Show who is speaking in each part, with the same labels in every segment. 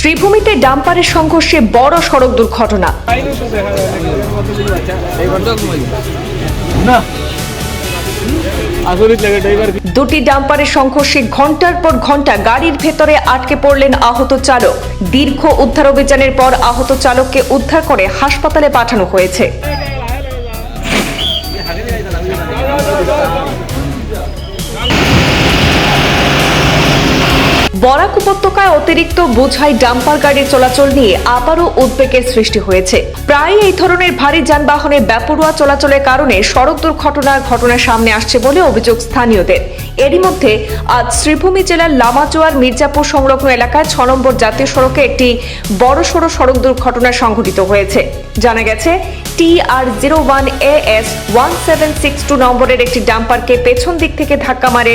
Speaker 1: শ্রীভূমিতে ডাম্পারের সংঘর্ষে বড় সড়ক দুর্ঘটনা। দুটি ডাম্পারের সংঘর্ষে ঘন্টার পর ঘন্টা গাড়ির ভেতরে আটকে পড়লেন আহত চালক। দীর্ঘ উদ্ধার অভিযানের পর আহত চালককে উদ্ধার করে হাসপাতালে পাঠানো হয়েছে। বরাক উপত্যকায় অতিরিক্ত বোঝাই ডাম্পার গাড়ির চলাচল নিয়ে আবারও উদ্বেগের সৃষ্টি হয়েছে। প্রায় এই ধরনের ভারী যানবাহনে বেপরোয়া চলাচলের কারণে সড়ক দুর্ঘটনার ঘটনা সামনে আসছে বলে অভিযোগ স্থানীয়দের। এরই মধ্যে আজ শ্রীভূমি জেলার লামাজোয়ার মির্জাপুর সংলগ্ন এলাকায় ৬ নম্বর জাতীয় সড়কে একটি বড়সড় সড়ক দুর্ঘটনা সংঘটিত হয়েছে। জানা গেছে, TR01AS 1762 নম্বরের একটি ডাম্পারকে পেছন দিক থেকে ধাক্কা মারে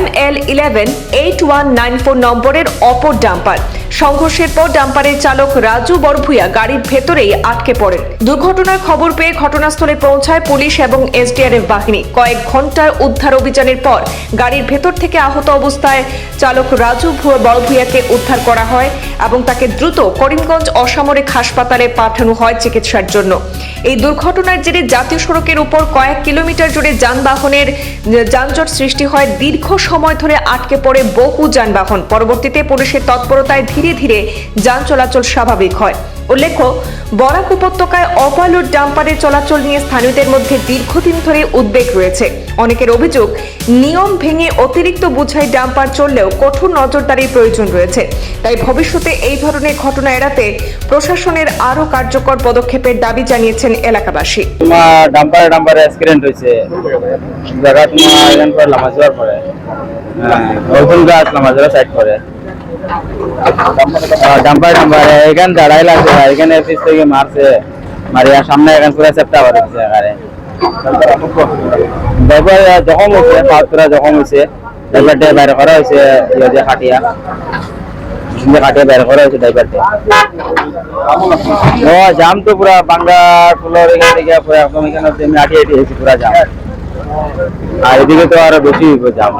Speaker 1: ML11 8194 নম্বরের অপর ডাম্পার। সংঘর্ষের পর ডাম্পারের চালক রাজু বড়ভূয়া গাড়ির ভেতরেই আটকে পড়েন। দুর্ঘটনার খবর পেয়ে ঘটনাস্থলে পৌঁছায় পুলিশ এবং SDRF বাহিনী। কয়েক ঘন্টার উদ্ধার অভিযানের পর গাড়ির ভেতর থেকে আহত অবস্থায় চালক রাজু বড়ভূয়াকে উদ্ধার করা হয় এবং তাকে দ্রুত করিমগঞ্জ অসামরিক হাসপাতালে পাঠানো হয় চিকিৎসার জন্য। এই দুর্ঘটনার জেরে জাতীয় সড়কের উপর কয়েক কিলোমিটার জুড়ে যানবাহনের যানজট সৃষ্টি হয়। দীর্ঘ সময় ধরে আটকে পড়ে বহু যানবাহন। পরবর্তীতে পুলিশের তৎপরতায় ধীরে ধীরে যান চলাচল স্বাভাবিক হয়। উল্লেখ্য, বরাক উপত্যকায় ওভারলোড ডাম্পারের চলাচল নিয়ে স্থানীয়দের মধ্যে দীর্ঘদিন ধরে উদ্বেগ রয়েছে। অনেকের অভিযোগ, নিয়ম ভেঙে অতিরিক্ত বোঝাই ডাম্পার চললেও কঠোর নজরদারির প্রয়োজন রয়েছে। তাই ভবিষ্যতে এই ধরনের ঘটনা এড়াতে প্রশাসনের আরও কার্যকর পদক্ষেপের দাবি জানিয়েছেন এলাকাবাসী।
Speaker 2: ডাম্পারে অ্যাক্সিডেন্ট হয়েছে জায়গা তোমার লামাজোয়ার পরে লামাজোয়ার সাইড করে ডাম্পার এখানে দাঁড়াই লাগছে, এখানে পিছ থেকে মারছে, মারিয়া সামনে এখানে পুরো চেপটা আবার হচ্ছে এখানে জখম হয়েছে, পাঁচপুরা জখম হয়েছে, ড্রাইভারটা বাইরে করা হয়েছে খাটিয়া বাইরে করা হয়েছে ড্রাইভারটা। ও জাম তো পুরা বাঙ্গার ফুলের এখান থেকে পুরো একদম এখানে আটিয়ে দিয়েছি পুরা জাম, আর এদিকে তো আরো বেশি জাম।